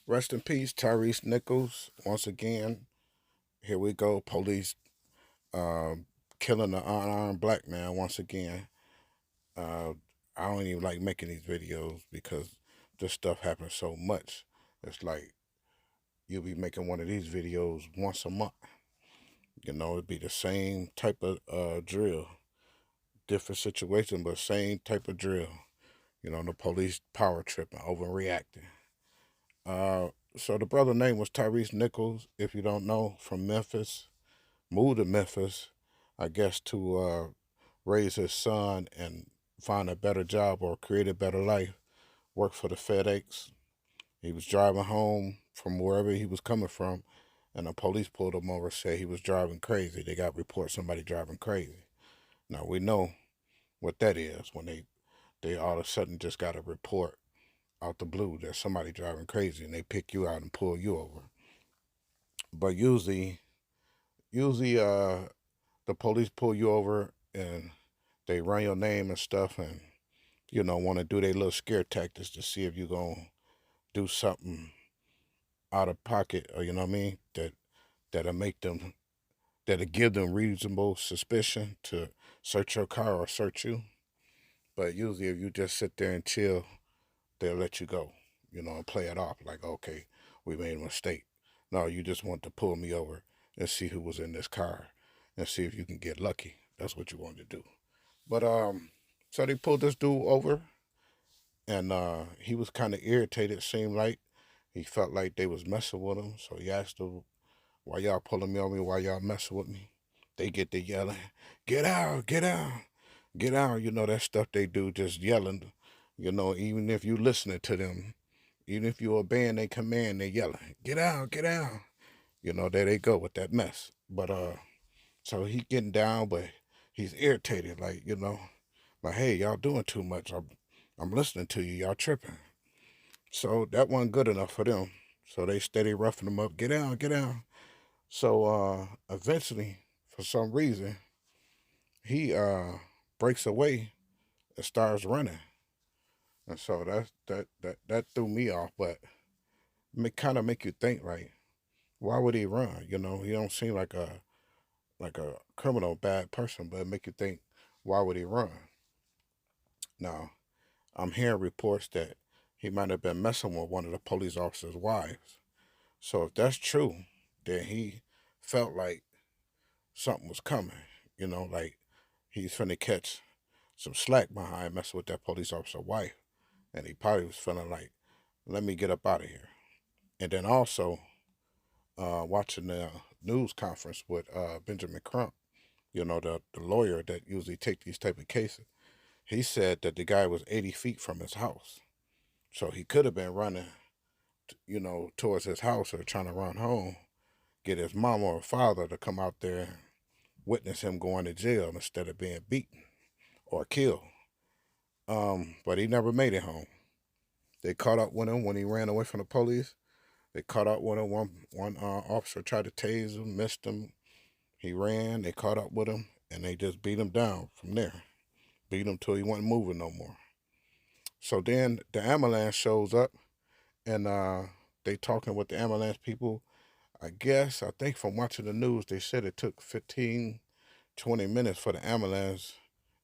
Rest in peace, Tyrese Nichols. Once again, here we go. Police um, killing an unarmed black man once again. Uh, I don't even like making these videos because this stuff happens so much. It's like you'll be making one of these videos once a month. It'd be the same type of drill, different situation, but same type of drill. The police power tripping, overreacting. So the brother name was Tyrese Nichols, if you don't know, from Memphis. Moved to Memphis, I guess, to raise his son and find a better job or create a better life. Work for the FedEx. He was driving home from wherever he was coming from, and the police pulled him over, said he was driving crazy. They got reports somebody driving crazy. Now we know what that is when they all of a sudden just got a report out the blue that somebody driving crazy and they pick you out and pull you over. But usually the police pull you over and they run your name and stuff and want to do their little scare tactics to see if you're going to do something out of pocket, or you know what I mean, that'll make them that'll give them reasonable suspicion to search your car or search you. But usually if you just sit there and chill, they'll let you go, and play it off like, okay, we made a mistake. No, you just want to pull me over and see who was in this car and see if you can get lucky. That's what you want to do. But so they pulled this dude over, and he was kind of irritated. Seemed like he felt like they was messing with him. So he asked them, "Why y'all pulling me over? Why y'all messing with me?" They get to yelling, "Get out! Get out! Get out!" That stuff they do, just yelling. Even if you listening to them, even if you obeying their command, they yelling, "Get out! Get out!" There they go with that mess. But so he getting down, but he's irritated, like, hey, y'all doing too much. I'm listening to you. Y'all tripping. So that wasn't good enough for them. So they steady roughing him up. Get down, get down. So eventually, for some reason, he breaks away and starts running. And so that threw me off, but it kind of make you think, like, why would he run? He don't seem like a criminal, bad person, but it make you think, why would he run? Now, I'm hearing reports that he might have been messing with one of the police officers' wives. So if that's true, then he felt like something was coming. Like he's finna catch some slack behind messing with that police officer's wife, and he probably was feeling like, let me get up out of here. And then also watching the news conference with Benjamin Crump, the lawyer that usually take these type of cases. He said that the guy was 80 feet from his house. So he could have been running, towards his house or trying to run home, get his mom or father to come out there and witness him going to jail instead of being beaten or killed. But he never made it home. They caught up with him when he ran away from the police. They caught up with him. One officer tried to tase him, missed him. He ran. They caught up with him, and they just beat him down from there. Beat him till he wasn't moving no more. So then the ambulance shows up, and they talking with the ambulance people. I think from watching the news, they said it took 15, 20 minutes for the ambulance,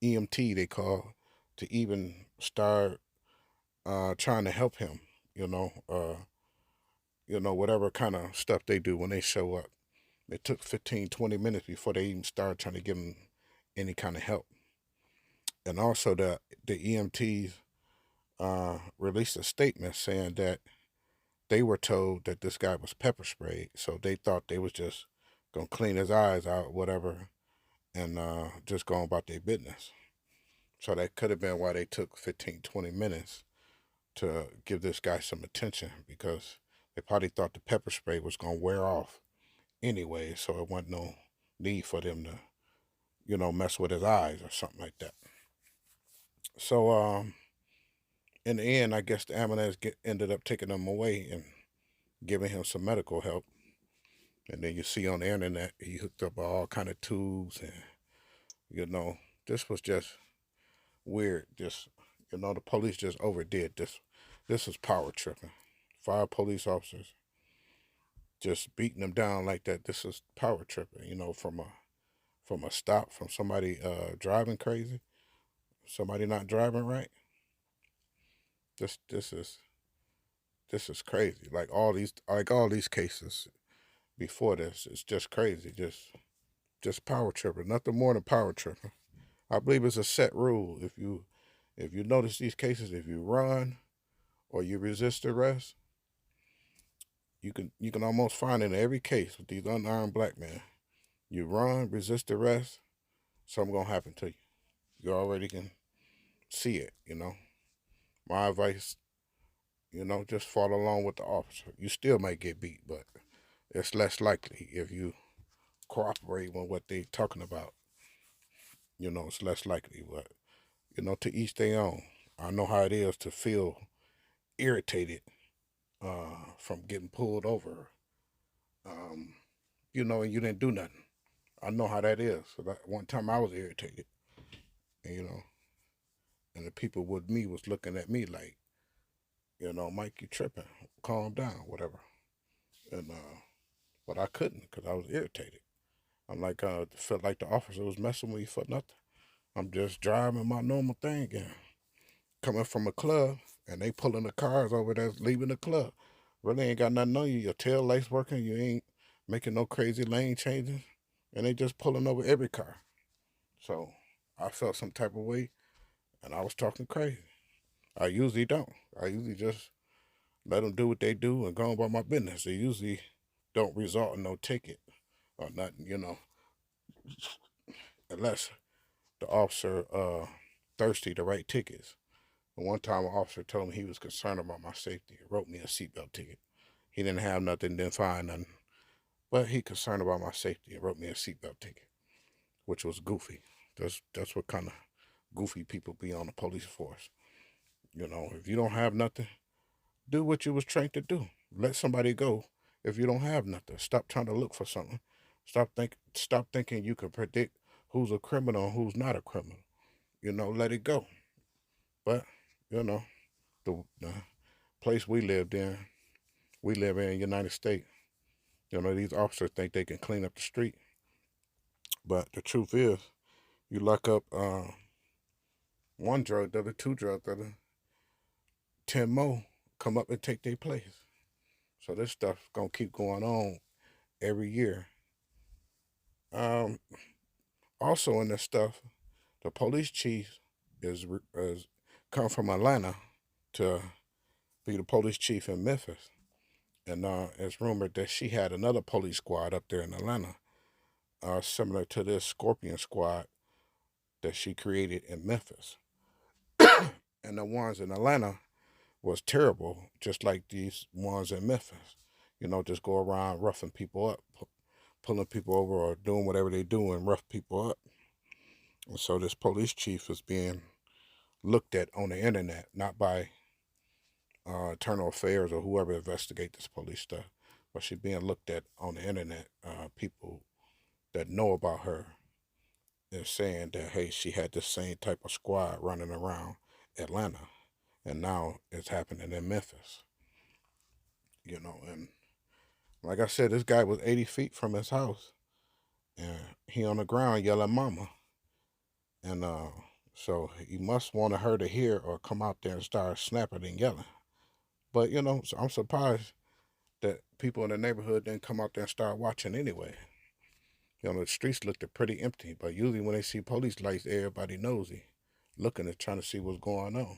EMT they call, to even start trying to help him. Whatever kind of stuff they do when they show up. It took 15, 20 minutes before they even started trying to give him any kind of help. And also the EMTs released a statement saying that they were told that this guy was pepper sprayed, so they thought they was just gonna clean his eyes out, whatever, and just going about their business. So that could have been why they took 15, 20 minutes to give this guy some attention, because they probably thought the pepper spray was gonna wear off anyway, so it wasn't no need for them to, mess with his eyes or something like that. So in the end, I guess the ambulance ended up taking him away and giving him some medical help. And then you see on the internet, he hooked up all kind of tubes, and you know, this was just weird. Just the police just overdid this. This was power tripping 5 police officers just beating them down like that. This is power tripping, from a stop, from somebody driving crazy, somebody not driving right. This this is this is crazy. Like all these cases before this, it's just crazy. Just power tripping. Nothing more than power tripping. I believe it's a set rule. If you notice these cases, if you run or you resist arrest, you can almost find in every case with these unarmed black men. You run, resist arrest, something gonna happen to you. You already can see it. My advice, just follow along with the officer. You still might get beat, but it's less likely if you cooperate with what they talking about. It's less likely, but to each their own. I know how it is to feel irritated from getting pulled over, um, and you didn't do nothing. I know how that is. So that one time I was irritated, and, and the people with me was looking at me like, Mike, you tripping? Calm down, whatever. And but I couldn't because I was irritated. I'm like, felt like the officer was messing with me for nothing. I'm just driving my normal thing and coming from a club, and they pulling the cars over there leaving the club. Really ain't got nothing on you. Your tail lights working. You ain't making no crazy lane changes, and they just pulling over every car. So I felt some type of way, and I was talking crazy. I usually don't. I usually just let them do what they do and go on about my business. They usually don't result in no ticket or nothing, unless the officer thirsty to write tickets. And one time, an officer told me he was concerned about my safety. He wrote me a seatbelt ticket. He didn't have nothing, didn't find nothing, but he concerned about my safety and wrote me a seatbelt ticket, which was goofy. That's what kind of goofy people be on the police force. If you don't have nothing, do what you was trained to do. Let somebody go if you don't have nothing. Stop trying to look for something. Stop thinking you can predict who's a criminal and who's not a criminal. Let it go. But, you know, the place we live in United States, these officers think they can clean up the street. But the truth is, you lock up one drug dealer, two drug dealer, 10 more come up and take their place. So this stuff's gonna keep going on every year. Um, Also in this stuff, the police chief is come from Atlanta to be the police chief in Memphis, and it's rumored that she had another police squad up there in Atlanta, similar to this Scorpion squad that she created in Memphis, and the ones in Atlanta was terrible, just like these ones in Memphis. Just go around roughing people up, pulling people over, or doing whatever they do and rough people up. And so this police chief is being looked at on the internet, not by internal affairs or whoever investigate this police stuff, but she's being looked at on the internet. People that know about her is saying that, hey, she had the same type of squad running around Atlanta, and now it's happening in Memphis. And like I said, this guy was 80 feet from his house, and he on the ground yelling "mama," and so he must wanted her to hear or come out there and start snapping and yelling. But so I'm surprised that people in the neighborhood didn't come out there and start watching anyway. The streets looked pretty empty, but usually when they see police lights, everybody nosy, looking and trying to see what's going on.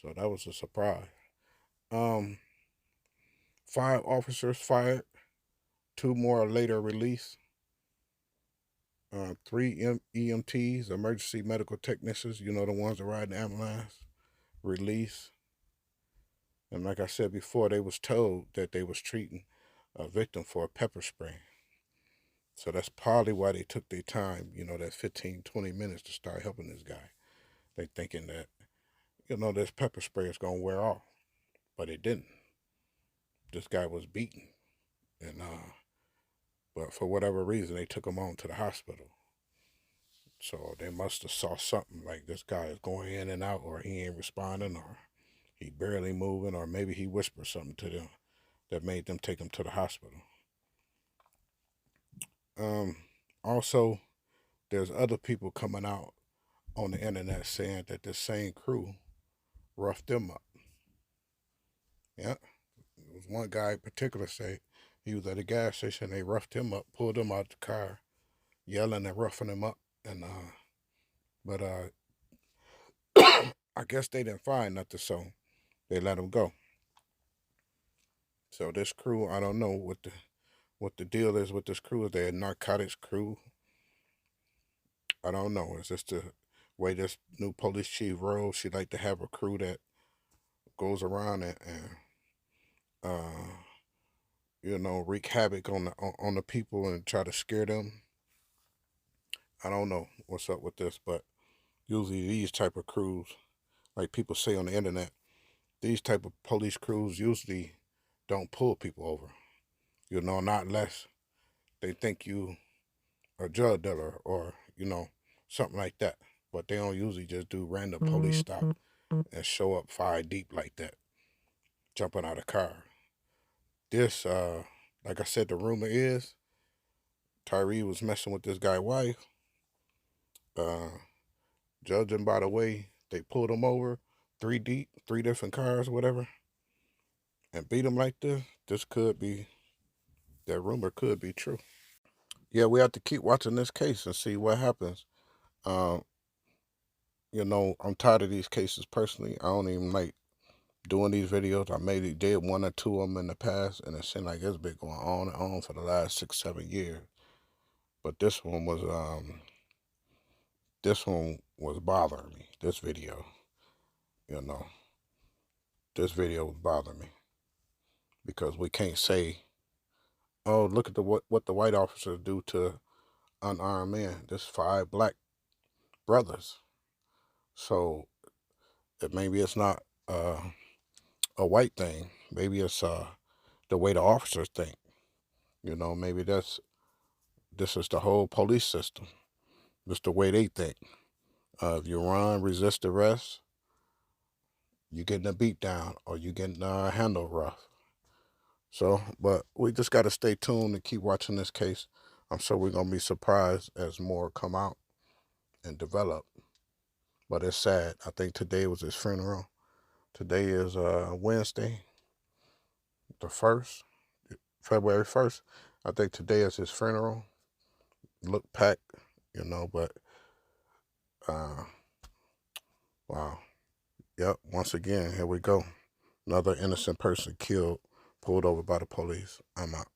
So that was a surprise. Um, 5 officers fired, 2 more later released. Three EMTs, emergency medical technicians, the ones that ride the ambulance, released. And like I said before, they was told that they was treating a victim for a pepper spray. So that's probably why they took their time, that 15, 20 minutes to start helping this guy. They thinking that, this pepper spray is going to wear off. But it didn't. This guy was beaten. And, but for whatever reason, they took him on to the hospital. So they must have saw something like this guy is going in and out, or he ain't responding, or he barely moving, or maybe he whispered something to them that made them take him to the hospital. Um, Also, there's other people coming out on the internet saying that this same crew roughed them up. Yeah, there was one guy in particular say he was at a gas station. They roughed him up, pulled him out the car, yelling and roughing him up, and but I guess they didn't find nothing, so they let him go. So this crew, I don't know what the deal is with this crew. Is they a narcotics crew? I don't know. Is this the way this new police chief rolls? She like to have a crew that goes around and uh, wreak havoc on the people and try to scare them. I don't know what's up with this, but usually these type of crews, like people say on the internet, these type of police crews usually don't pull people over. Not unless they think you a drug dealer or something like that. But they don't usually just do random police stop and show up 5 deep like that, jumping out of car. This, like I said, the rumor is Tyre was messing with this guy's wife. Uh, Judging by the way they pulled him over, 3 deep, 3 different cars, whatever, and beat him like this. That rumor could be true. Yeah, we have to keep watching this case and see what happens. Um, I'm tired of these cases personally. I don't even like doing these videos. I maybe did 1 or 2 of them in the past, and it seemed like it's been going on and on for the last 6, 7 years. But this one was bothering me. You know, this video was bothering me because we can't say, "Oh, look at what the white officers do to unarmed men." There's 5 black brothers, so maybe it's not a white thing. Maybe it's the way the officers think. Maybe this is the whole police system. It's the way they think. If you run, resist arrest, you getting a beat down or you getting handled rough. So, but we just got to stay tuned and keep watching this case. I'm sure we're gonna be surprised as more come out and develop. But it's sad. I think today was his funeral. Today is Wednesday, the 1st, February 1st. I think today is his funeral. Look packed, but wow. Yep, once again, here we go. Another innocent person killed, pulled over by the police. I'm out.